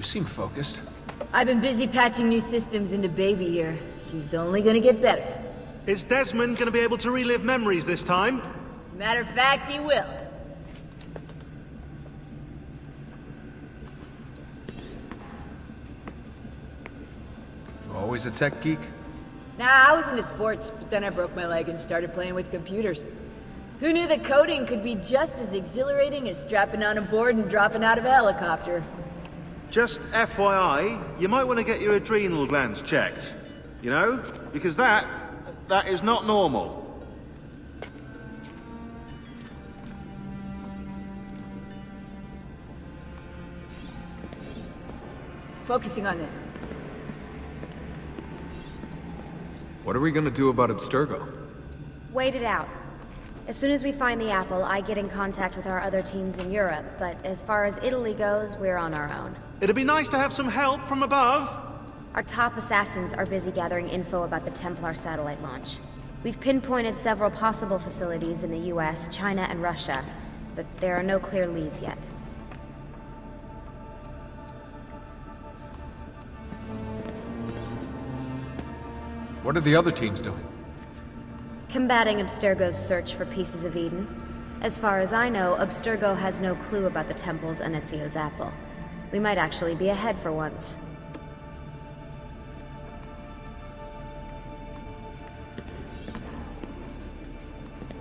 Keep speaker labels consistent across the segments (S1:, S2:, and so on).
S1: seem focused.
S2: I've been busy patching new systems into Baby here. She's only gonna get better.
S3: Is Desmond gonna be able to relive memories this time?
S2: As a matter of fact, he will.
S1: Always a tech geek?
S2: Nah, I was into sports, but then I broke my leg and started playing with computers. Who knew that coding could be just as exhilarating as strapping on a board and dropping out of a helicopter?
S3: Just FYI, you might want to get your adrenal glands checked. You know? Because that is not normal.
S2: Focusing on this.
S1: What are we gonna do about Abstergo?
S4: Wait it out. As soon as we find the apple, I get in contact with our other teams in Europe, but as far as Italy goes, we're on our own.
S3: It'd be nice to have some help from above.
S4: Our top assassins are busy gathering info about the Templar satellite launch. We've pinpointed several possible facilities in the US, China, and Russia, but there are no clear leads yet.
S1: What are the other teams doing?
S4: Combating Abstergo's search for pieces of Eden. As far as I know, Abstergo has no clue about the temples and Ezio's apple. We might actually be ahead for once.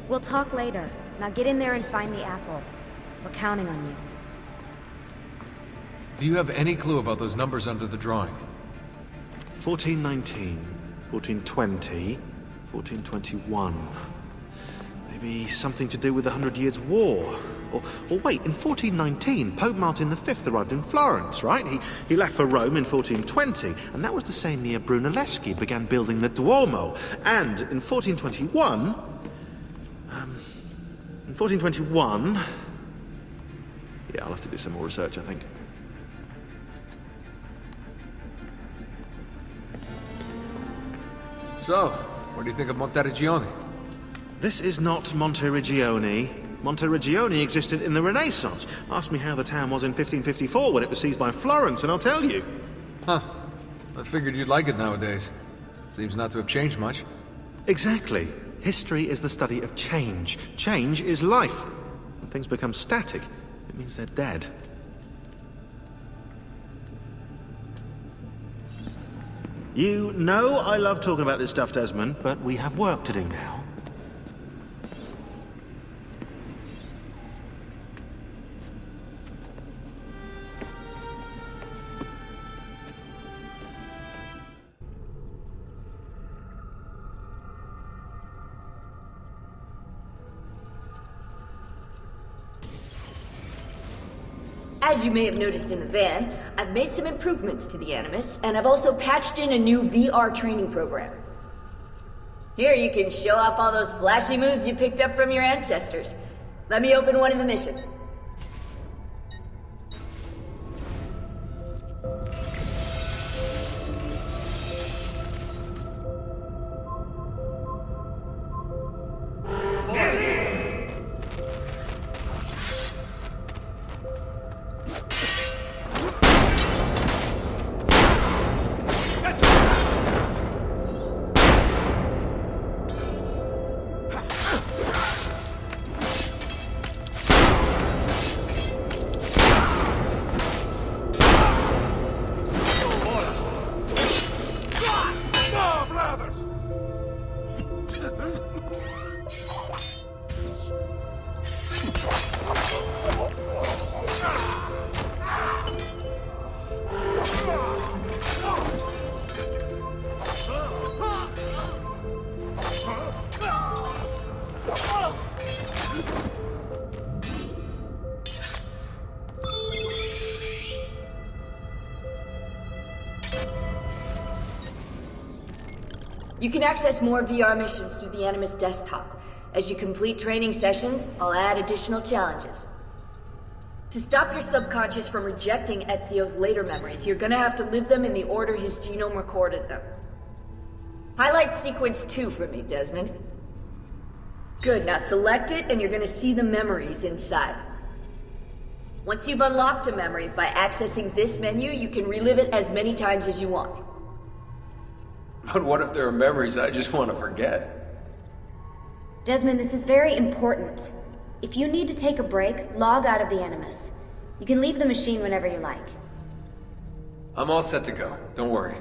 S4: We'll talk later. Now get in there and find the apple. We're counting on you.
S1: Do you have any clue about those numbers under the drawing?
S3: 1419, 1420, 1421. Maybe something to do with the 100 Years' War. Or wait, in 1419, Pope Martin V arrived in Florence, right? He left for Rome in 1420, and that was the same year Brunelleschi began building the Duomo. And in 1421... Yeah, I'll have to do some more research, I think.
S1: So, what do you think of Monteriggioni?
S3: This is not Monteriggioni. Monteriggioni existed in the Renaissance. Ask me how the town was in 1554 when it was seized by Florence, and I'll tell you.
S1: Huh. I figured you'd like it nowadays. Seems not to have changed much.
S3: Exactly. History is the study of change. Change is life. When things become static, it means they're dead. You know I love talking about this stuff, Desmond, but we have work to do now.
S2: As you may have noticed in the van, I've made some improvements to the Animus, and I've also patched in a new VR training program. Here you can show off all those flashy moves you picked up from your ancestors. Let me open one of the missions. You can access more VR missions through the Animus desktop. As you complete training sessions, I'll add additional challenges. To stop your subconscious from rejecting Ezio's later memories, you're gonna have to live them in the order his genome recorded them. Highlight sequence 2 for me, Desmond. Good, now select it and you're gonna see the memories inside. Once you've unlocked a memory, by accessing this menu, you can relive it as many times as you want.
S1: But what if there are memories I just want to forget?
S4: Desmond, this is very important. If you need to take a break, log out of the Animus. You can leave the machine whenever you like.
S1: I'm all set to go. Don't worry.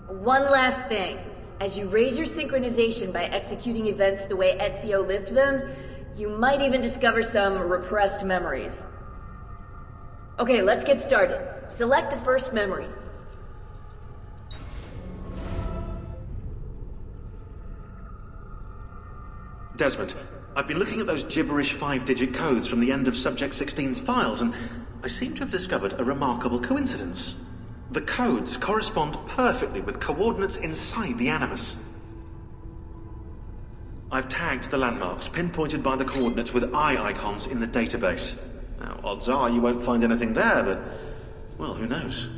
S2: One last thing. As you raise your synchronization by executing events the way Ezio lived them, you might even discover some repressed memories. Okay, let's get started. Select the first memory.
S3: Desmond, I've been looking at those gibberish 5-digit codes from the end of Subject 16's files, and I seem to have discovered a remarkable coincidence. The codes correspond perfectly with coordinates inside the Animus. I've tagged the landmarks, pinpointed by the coordinates with eye icons in the database. Now, odds are you won't find anything there, but, well, who knows?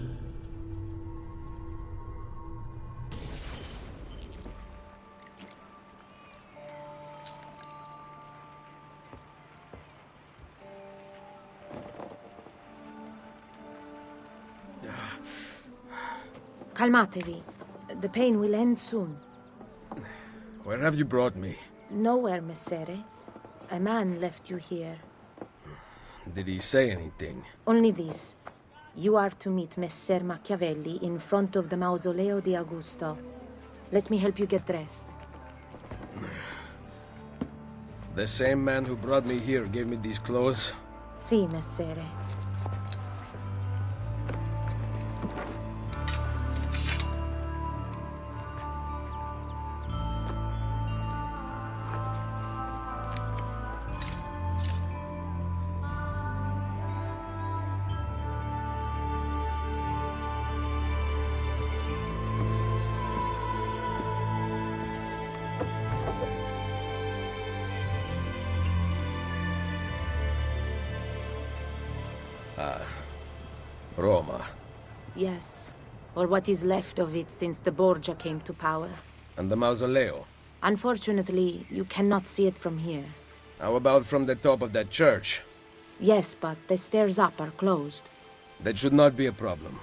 S5: Calmatevi. The pain will end soon.
S6: Where have you brought me?
S5: Nowhere, Messere. A man left you here.
S6: Did he say anything?
S5: Only this. You are to meet Messer Machiavelli in front of the Mausoleo di Augusto. Let me help you get dressed.
S6: The same man who brought me here gave me these clothes?
S5: Si, Messere.
S6: Roma.
S5: Yes. Or what is left of it since the Borgia came to power.
S6: And the mausoleo?
S5: Unfortunately, you cannot see it from here.
S6: How about from the top of that church?
S5: Yes, but the stairs up are closed.
S6: That should not be a problem.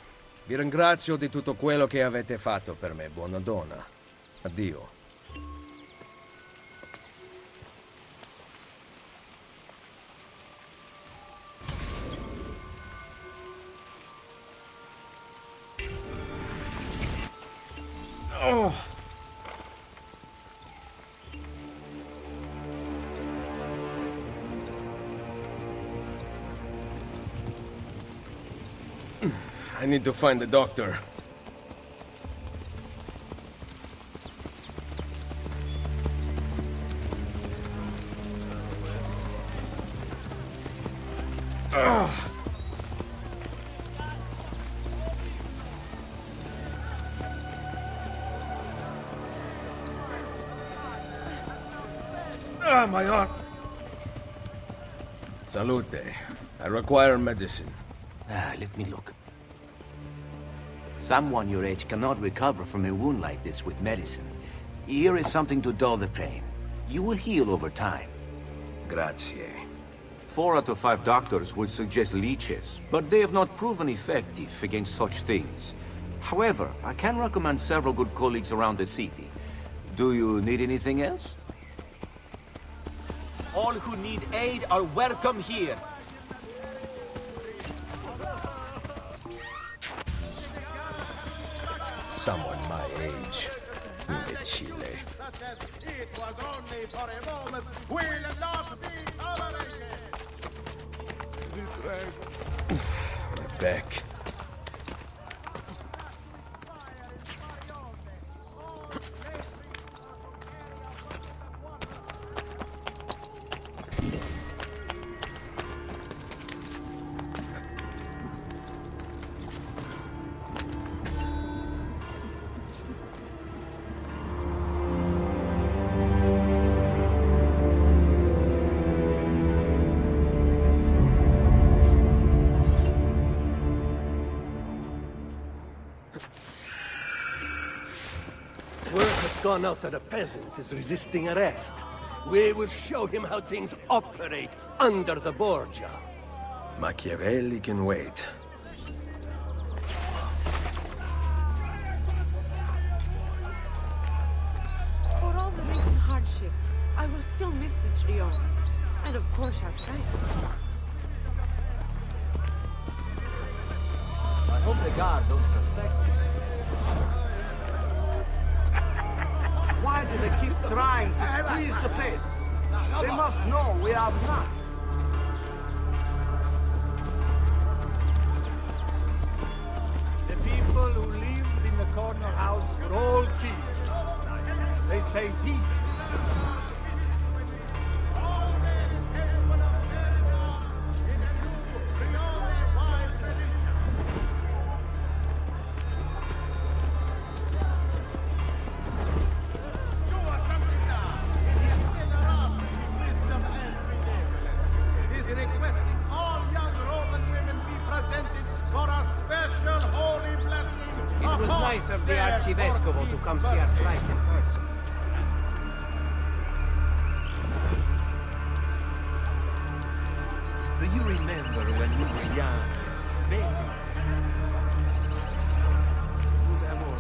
S6: Vi ringrazio di tutto quello che avete fatto per me, buona donna. Addio. Oh. I need to find the doctor. My arm. Salute. I require medicine.
S7: Let me look. Someone your age cannot recover from a wound like this with medicine. Here is something to dull the pain. You will heal over time.
S6: Grazie.
S7: 4 out of 5 doctors would suggest leeches, but they have not proven effective against such things. However, I can recommend several good colleagues around the city. Do you need anything else?
S8: All who need aid are welcome here.
S6: Someone my age. Imbecile. My back.
S8: Gone out that a peasant is resisting arrest. We will show him how things operate under the Borgia.
S6: Machiavelli can wait.
S9: For all the recent hardship, I will still miss this Rion. And of course our friends.
S10: I hope the guard don't suspect.
S11: Why do they keep trying to squeeze the pace? They must know we are not. The people who lived in the corner house were all killed. They say thieves.
S10: It was nice of the Archivescovo to come see our plight in person.
S11: Do you remember when we were young, baby? Good amor.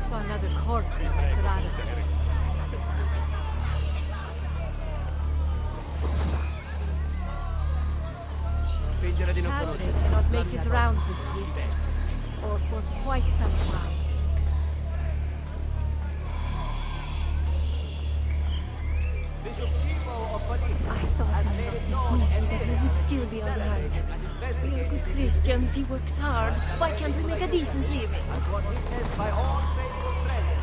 S9: Saw another corpse in Strada. Padre cannot make his rounds this week, or for quite some time. I thought I lost his knee, but we would still be alright. We are good Christians, he works hard. Why can't we make a decent living?
S10: By all faithful present,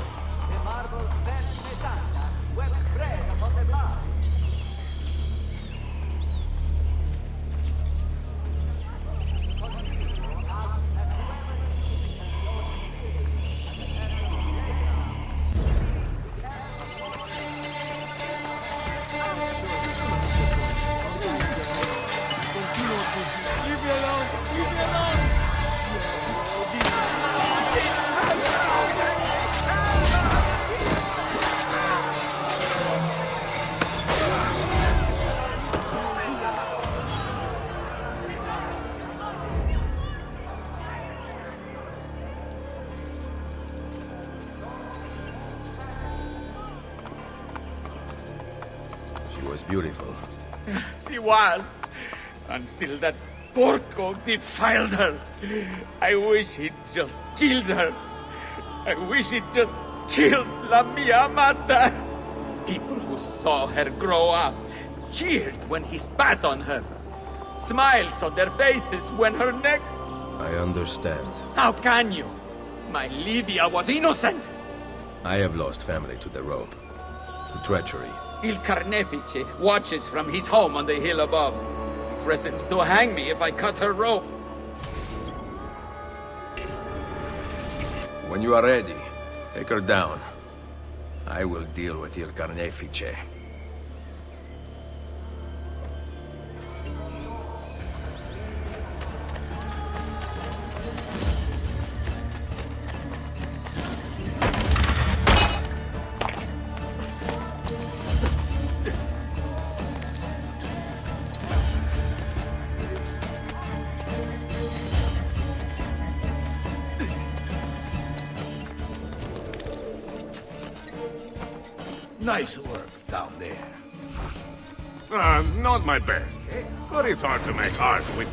S10: the marble bench mesanda, wept bread upon the blood.
S6: She was beautiful.
S12: She was, until that porco defiled her. I wish he'd just killed her. I wish he'd just killed La Mia Amata. People who saw her grow up cheered when he spat on her. Smiles on their faces when her neck...
S6: I understand.
S12: How can you? My Livia was innocent.
S6: I have lost family to the rope. To treachery.
S12: Il Carnefice watches from his home on the hill above. Threatens to hang me if I cut her rope.
S6: When you are ready, take her down. I will deal with Il Carnefice.
S11: Nice work down there.
S13: Not my best. But it's hard to make art with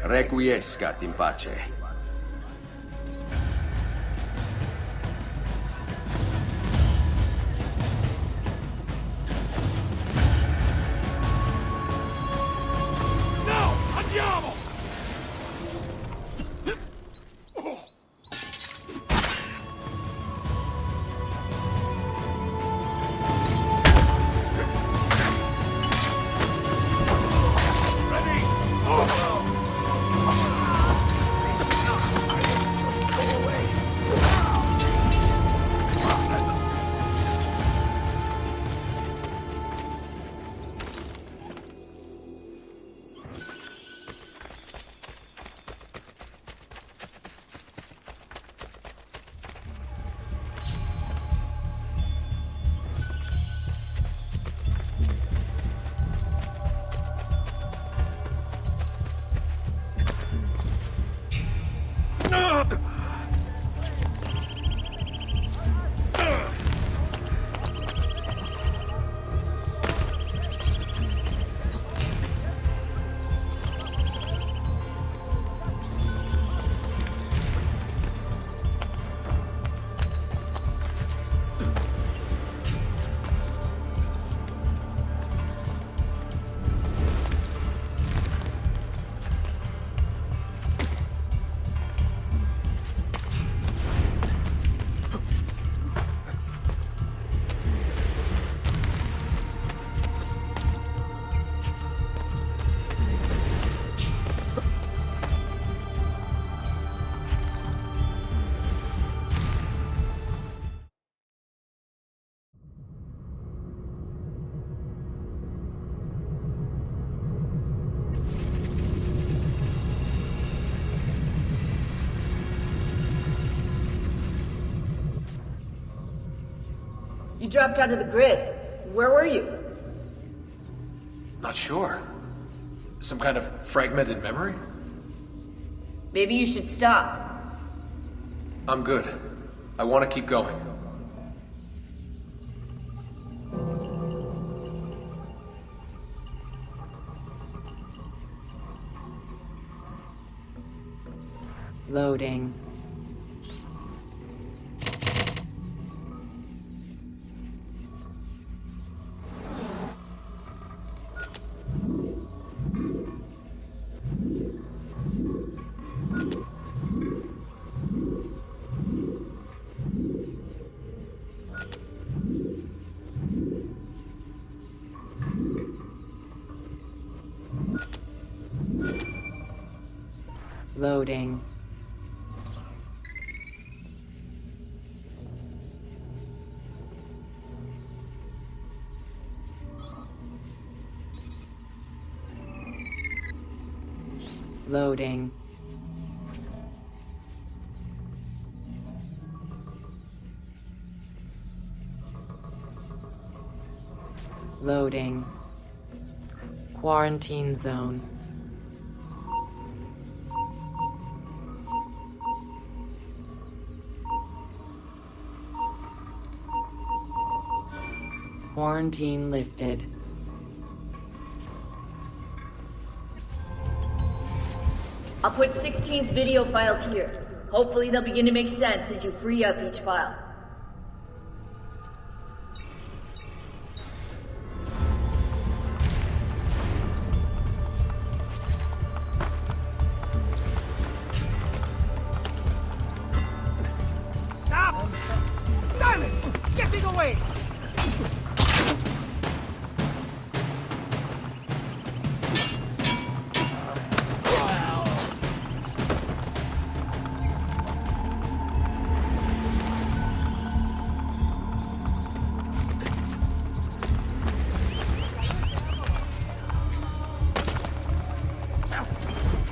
S6: Requiescat in pace.
S12: No! Andiamo!
S13: Ready?
S2: dropped out of the grid. Where were you?
S1: Not sure. Some kind of fragmented memory?
S2: Maybe you should stop.
S1: I'm good. I want to keep going.
S5: Loading. Loading. Loading. Loading. Quarantine zone. Quarantine lifted.
S2: I'll put 16's video files here. Hopefully they'll begin to make sense as you free up each file.
S11: Stop! Damn it! It's getting away!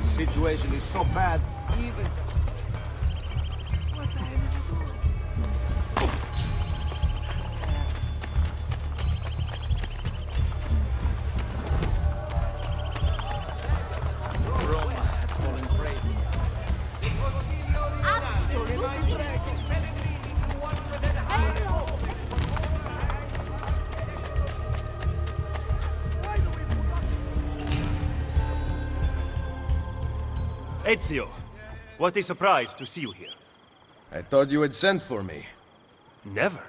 S11: Situation is so bad, even...
S10: Roma has fallen prey.
S14: Ezio, what a surprise to see you here.
S6: I thought you had sent for me.
S14: Never.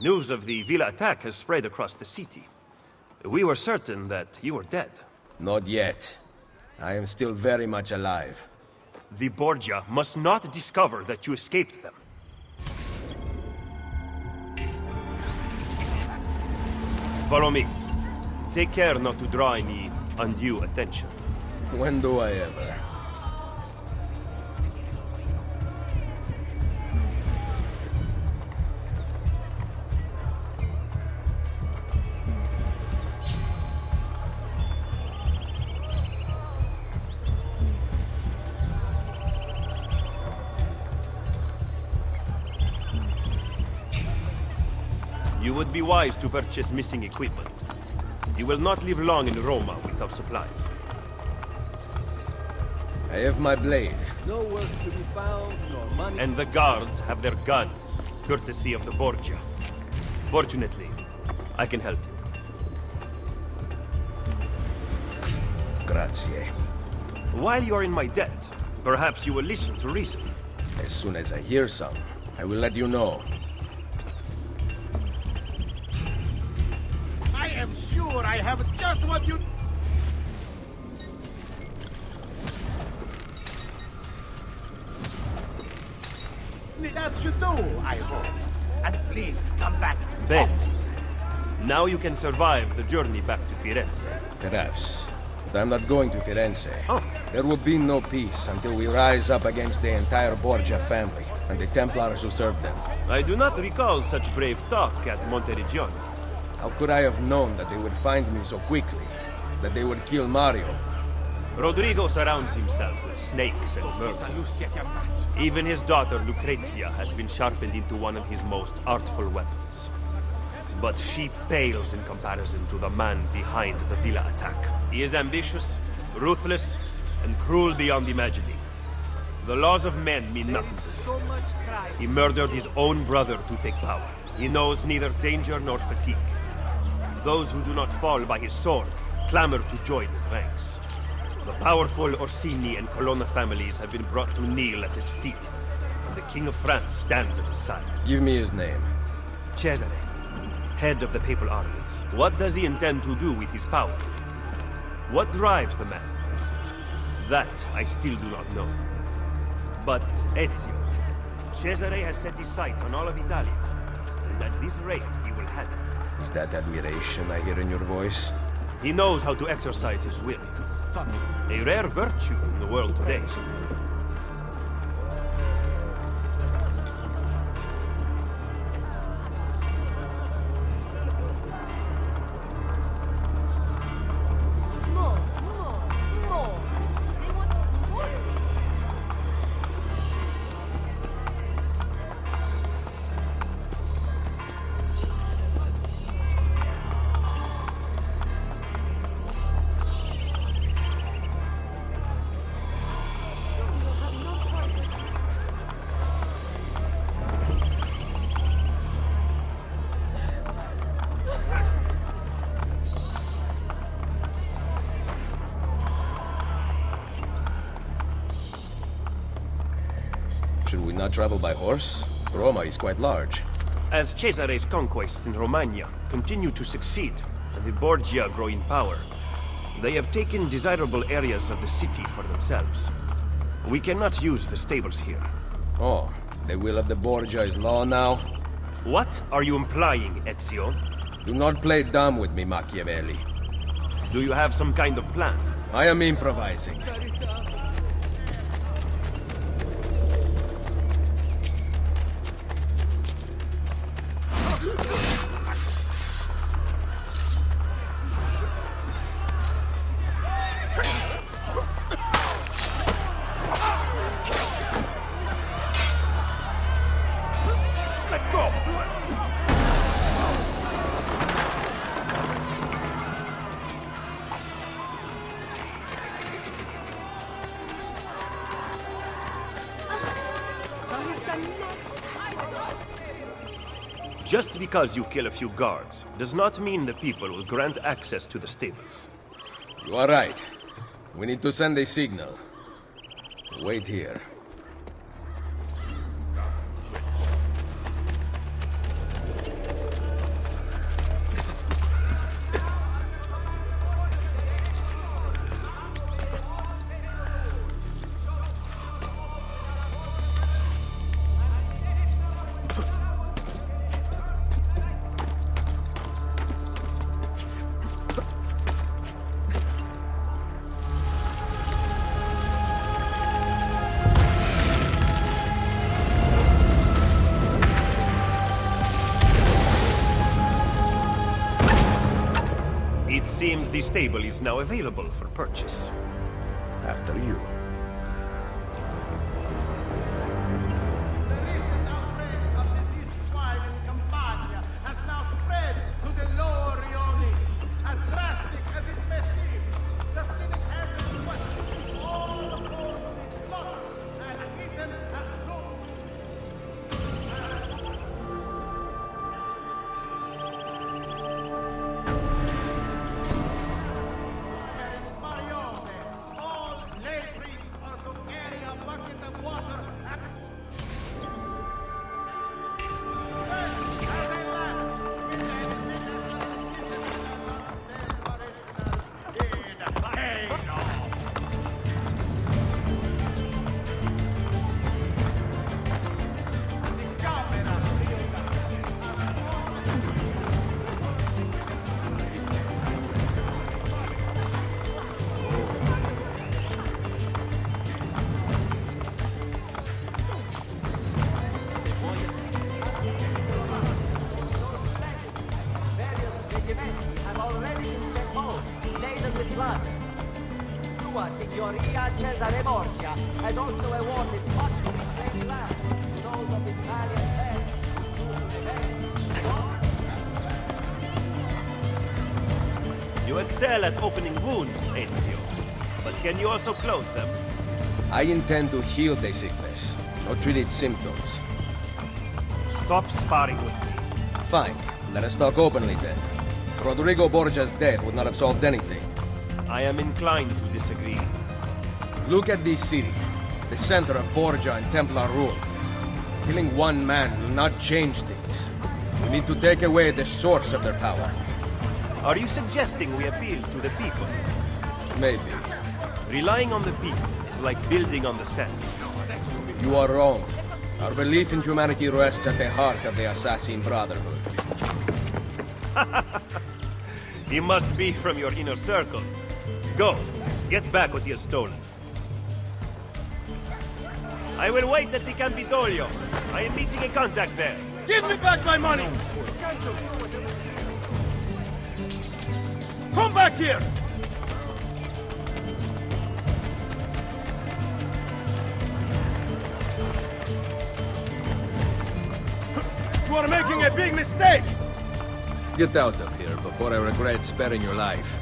S14: News of the Villa attack has spread across the city. We were certain that you were dead.
S6: Not yet. I am still very much alive.
S14: The Borgia must not discover that you escaped them. Follow me. Take care not to draw any undue attention.
S6: When do I ever?
S14: You would be wise to purchase missing equipment. You will not live long in Roma without supplies.
S6: I have my blade.
S8: No work to be found, nor money.
S14: And the guards have their guns, courtesy of the Borgia. Fortunately, I can help you.
S6: Grazie.
S14: While you are in my debt, perhaps you will listen to reason.
S6: As soon as I hear some, I will let you know.
S11: I am sure I have just what you... That should do, I hope. And please, come back.
S14: Ben, now you can survive the journey back to Firenze.
S6: Perhaps. But I'm not going to Firenze.
S14: Oh.
S6: There will be no peace until we rise up against the entire Borgia family and the Templars who serve them.
S14: I do not recall such brave talk at Monteriggioni.
S6: How could I have known that they would find me so quickly? That they would kill Mario?
S14: Rodrigo surrounds himself with snakes and murder. Even his daughter Lucrezia has been sharpened into one of his most artful weapons. but she pales in comparison to the man behind the villa attack. He is ambitious, ruthless, and cruel beyond imagining. The laws of men mean nothing to him.
S11: So much crime.
S14: He murdered his own brother to take power. He knows neither danger nor fatigue. Those who do not fall by his sword clamor to join his ranks. The powerful Orsini and Colonna families have been brought to kneel at his feet, and the King of France stands at his side.
S6: Give me his name.
S14: Cesare, head of the papal armies. What does he intend to do with his power? What drives the man? That I still do not know. But Ezio, Cesare has set his sights on all of Italy, and at this rate he will have it.
S6: Is that admiration I hear in your voice?
S14: He knows how to exercise his will. A rare virtue in the world today.
S6: Should we not travel by horse? Roma is quite large.
S14: As Cesare's conquests in Romagna continue to succeed, and the Borgia grow in power, they have taken desirable areas of the city for themselves. We cannot use the stables here.
S6: Oh, the will of the Borgia is law now?
S14: What are you implying, Ezio?
S6: Do not play dumb with me, Machiavelli.
S14: Do you have some kind of plan?
S6: I am improvising.
S14: Just because you kill a few guards does not mean the people will grant access to the stables.
S6: You are right. We need to send a signal. Wait here.
S14: It seems the stable is now available for purchase.
S6: After you.
S11: The recent outbreak of diseased swine in Campania has now spread to the lower Rioni. As drastic as it may seem, the civic head of West, all the poor to be slaughtered and eaten as food. All lay priests are to carry a bucket of water and
S10: Various regimenti have already been sent home, laden with blood. Sua Signoria Cesare Borgia has also awarded much of his great land to those of his valiant men who choose to revenge.
S14: You excel at opening wounds, Ezio. But can you also close them?
S6: I intend to heal the sickness, not treat its symptoms.
S14: Stop sparring with me.
S6: Fine. Let us talk openly then. Rodrigo Borgia's death would not have solved anything.
S14: I am inclined to disagree.
S6: Look at this city, the center of Borgia and Templar rule. Killing one man will not change things. We need to take away the source of their power.
S14: Are you suggesting we appeal to the people?
S6: Maybe.
S14: Relying on the people is like building on the sand.
S6: You are wrong. Our belief in humanity rests at the heart of the Assassin Brotherhood.
S14: He must be from your inner circle. Go, get back what he has stolen. I will wait at the Campidoglio. I am meeting a contact there.
S12: Give me back my money! Come back here! You are making a big mistake!
S6: Get out of here before I regret sparing your life.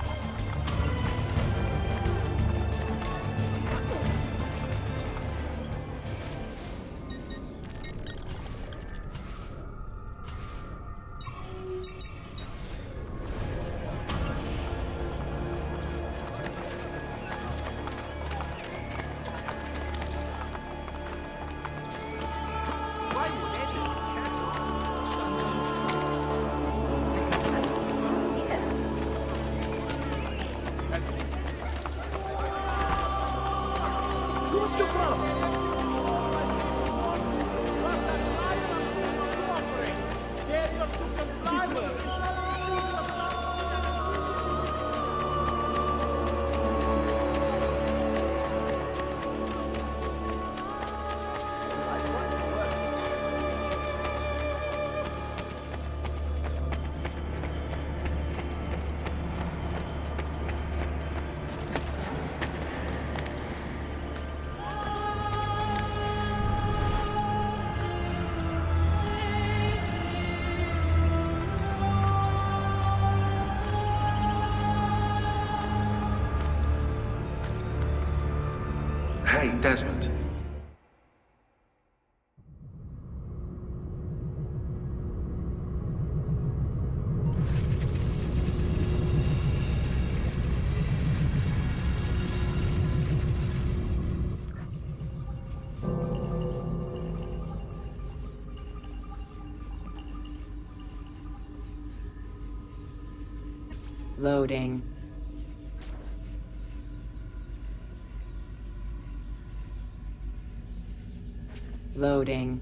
S3: Hey, Desmond.
S2: Loading. Loading.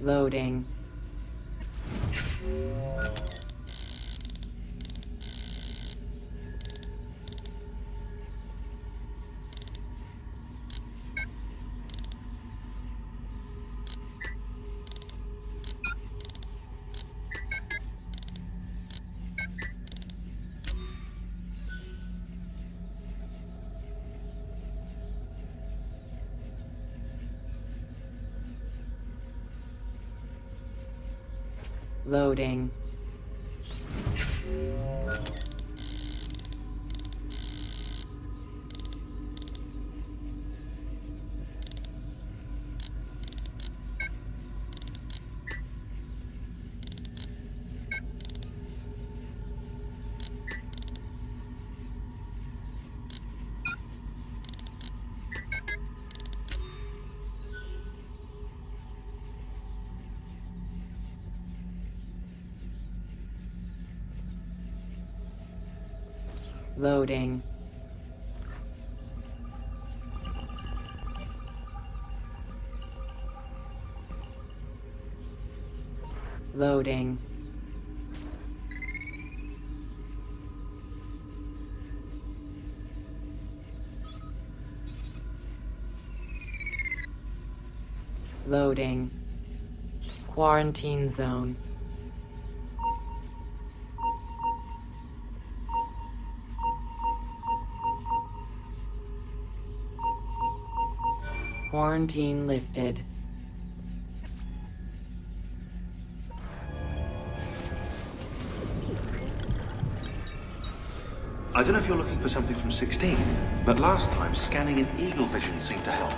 S2: Loading. Loading. Loading.
S15: Loading. Loading. Quarantine zone. Quarantine lifted.
S3: I don't know if you're looking for something from 16, but last time scanning in eagle vision seemed to help.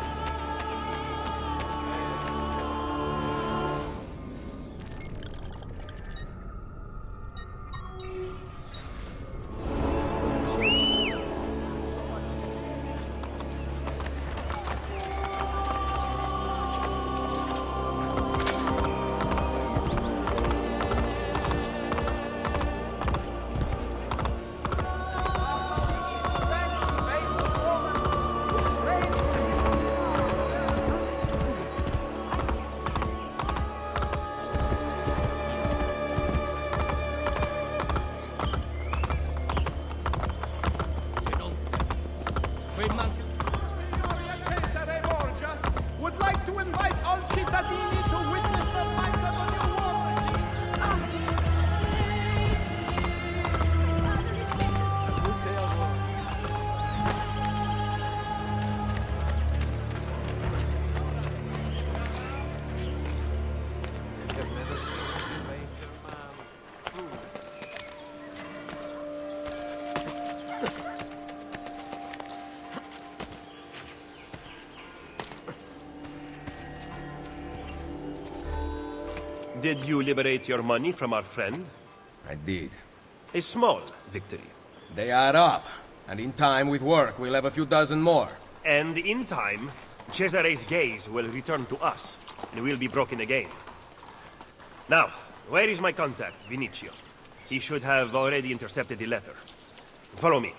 S11: Would like to invite all cittadini to witness the might of a new war machine.
S14: Did you liberate your money from our friend?
S6: I did.
S14: A small victory.
S6: They add up, and in time with work, we'll have a few dozen more.
S14: And in time, Cesare's gaze will return to us, and we'll be broken again. Now, where is my contact, Vinicio? He should have already intercepted the letter. Follow me.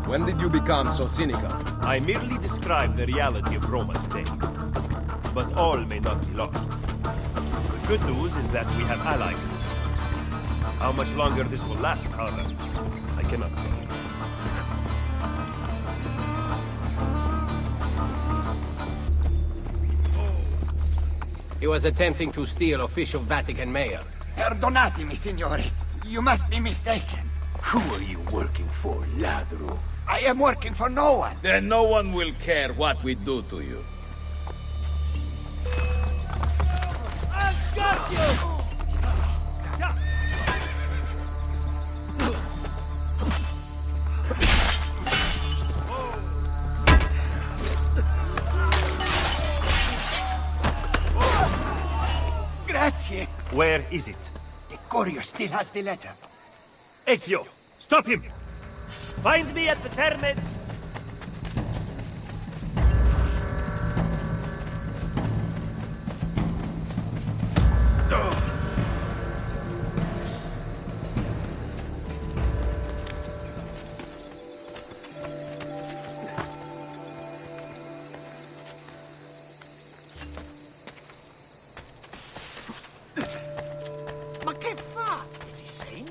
S6: When did you become so cynical?
S14: I merely describe the reality of Roma today. But all may not be lost. The good news is that we have allies in the city. How much longer this will last, however, I cannot say.
S16: He was attempting to steal official Vatican mail.
S12: Perdonatemi, signore. You must be mistaken.
S17: Who are you working for, ladro?
S12: I am working for no one.
S17: Then no one will care what we do to you.
S12: I've got you! Grazie.
S14: Where is it?
S12: The courier still has the letter.
S14: Ezio, stop him! Find me at the Terme...
S12: Ma che fa? Is he sane?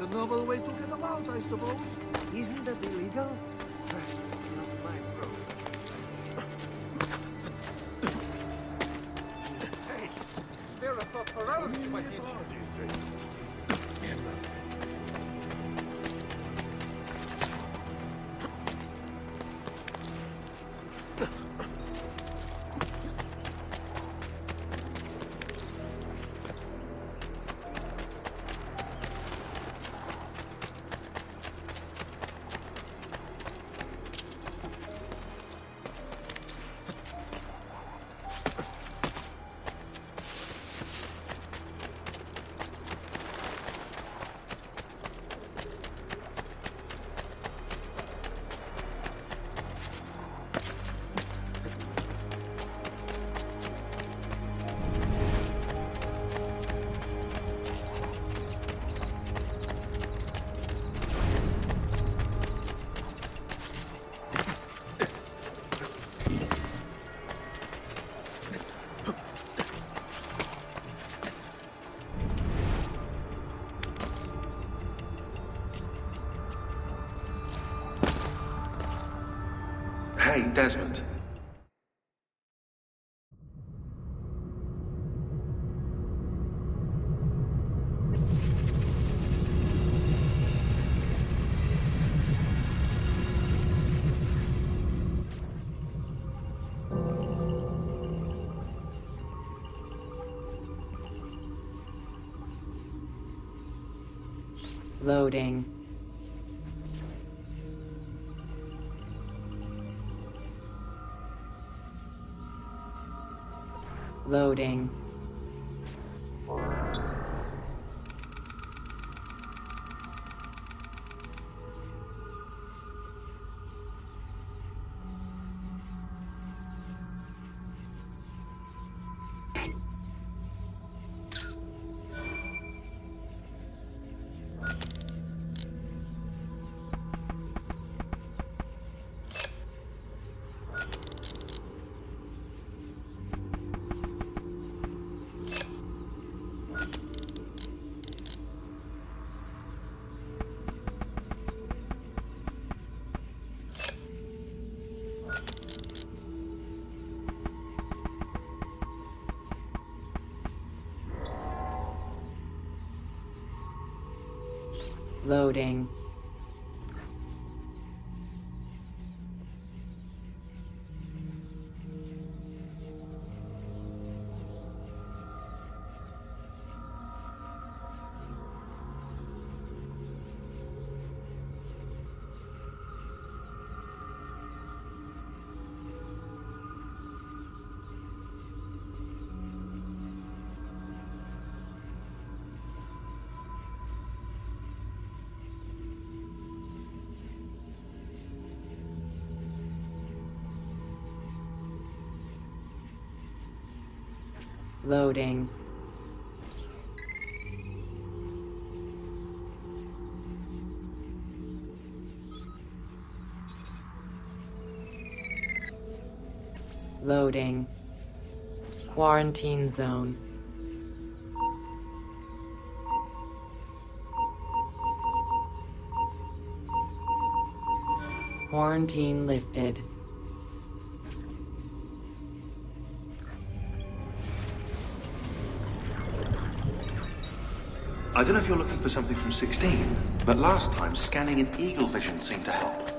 S3: a noble way to get about, I suppose.
S8: Isn't that illegal?
S3: Not my problem. Hey, spare a thought for others, my apologies. Hey, Desmond.
S15: Loading. Loading. Loading. Loading. Loading. Quarantine zone. Quarantine lifted.
S3: I don't know if you're looking for something from 16, but last time scanning in eagle vision seemed to help.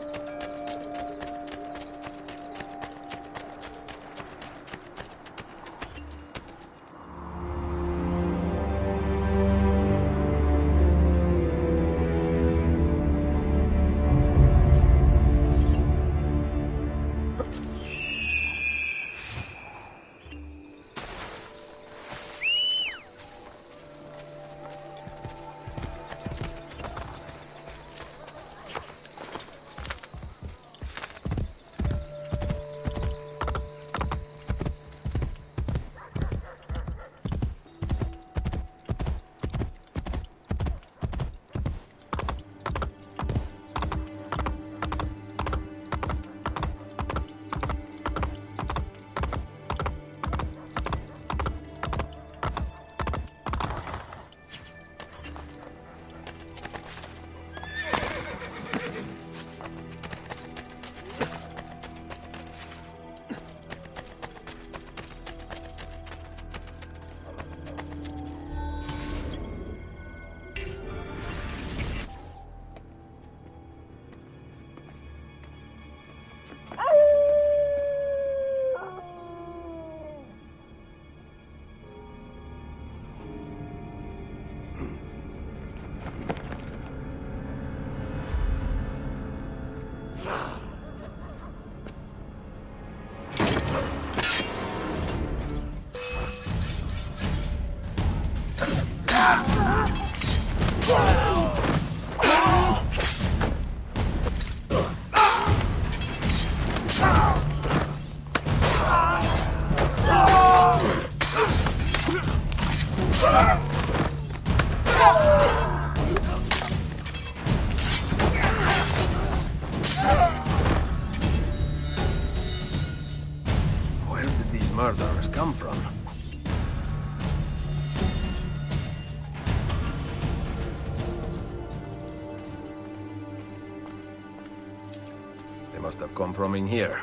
S6: murderers come from. They must have come from in here.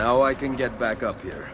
S6: Now I can get back up here.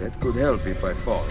S6: That could help if I fall.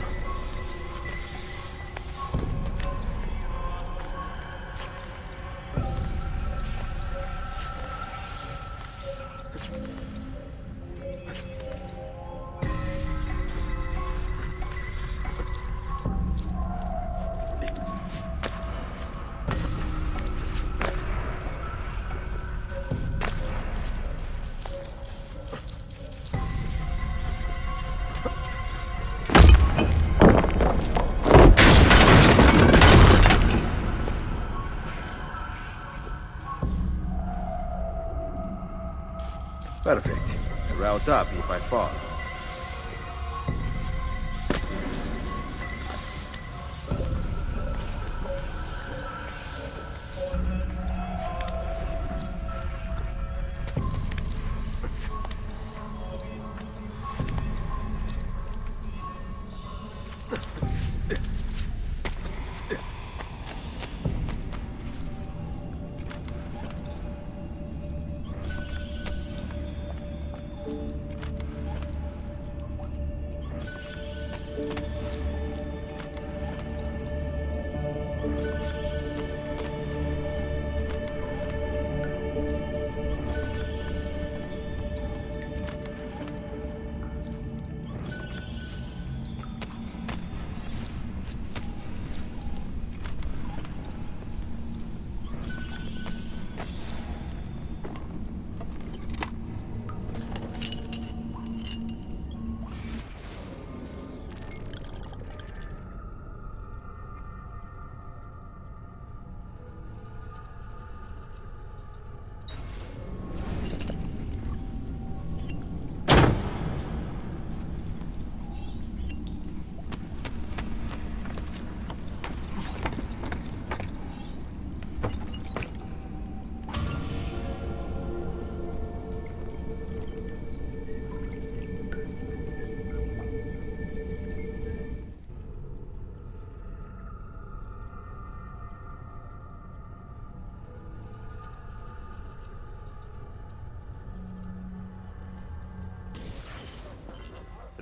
S6: Perfect. A route up if I fall.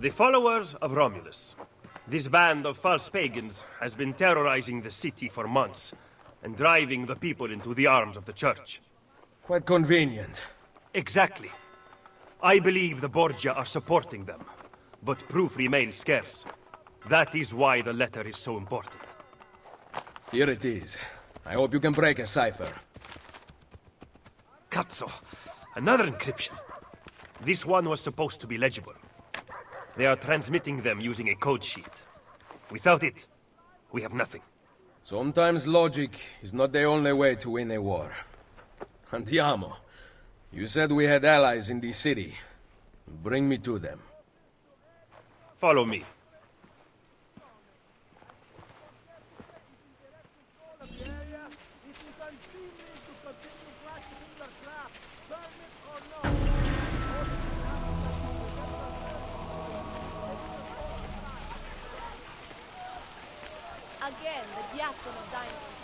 S14: The followers of Romulus. This band of false pagans has been terrorizing the city for months and driving the people into the arms of the church.
S6: Quite convenient.
S14: Exactly. I believe the Borgia are supporting them, but proof remains scarce. That is why the letter is so important.
S6: Here it is. I hope you can break a cipher.
S14: Cazzo! Another encryption. This one was supposed to be legible. They are transmitting them using a code sheet. Without it, we have nothing.
S6: Sometimes logic is not the only way to win a war. Andiamo. You said we had allies in the city. Bring me to them.
S14: Follow me.
S9: Again, the diacono diamond.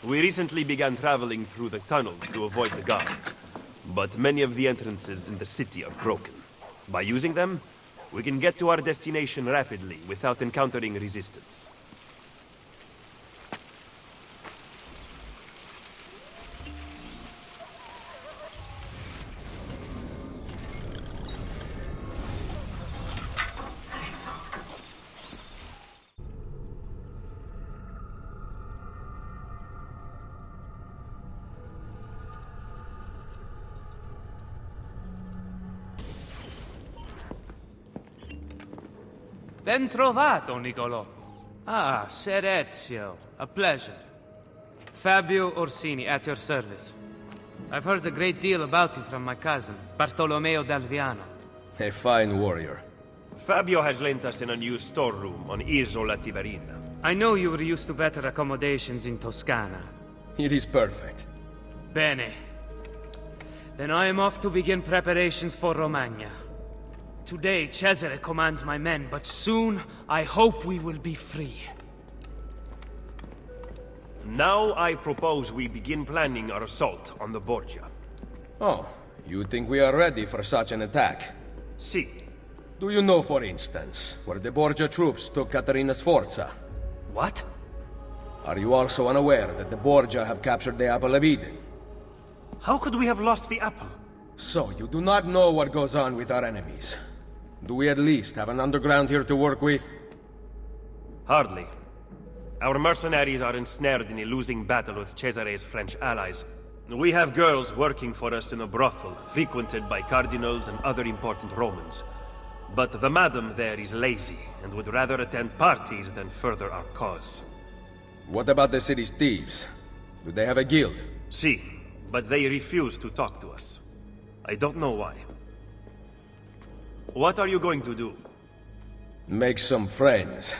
S14: We recently began traveling through the tunnels to avoid the guards. But many of the entrances in the city are broken. By using them, we can get to our destination rapidly without encountering resistance.
S18: Ben trovato, Nicolò. Ah, Ser Ezio. A pleasure. Fabio Orsini, at your service. I've heard a great deal about you from my cousin, Bartolomeo d'Alviano.
S6: A fine warrior.
S14: Fabio has lent us an unused storeroom on Isola Tiberina.
S18: I know you were used to better accommodations in Toscana.
S6: It is perfect.
S18: Bene. Then I am off to begin preparations for Romagna. Today, Cesare commands my men, but soon, I hope we will be free.
S14: Now I propose we begin planning our assault on the Borgia.
S6: Oh, you think we are ready for such an attack?
S14: Si.
S6: Do you know, for instance, where the Borgia troops took Caterina Sforza?
S14: What?
S6: Are you also unaware that the Borgia have captured the Apple of Eden?
S14: How could we have lost the apple?
S6: So, you do not know what goes on with our enemies. Do we at least have an underground here to work with?
S14: Hardly. Our mercenaries are ensnared in a losing battle with Cesare's French allies. We have girls working for us in a brothel, frequented by cardinals and other important Romans. But the madam there is lazy, and would rather attend parties than further our cause.
S6: What about the city's thieves? Do they have a guild?
S14: Si, but they refuse to talk to us. I don't know why. What are you going to do?
S6: Make some friends.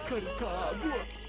S11: Carità, buono.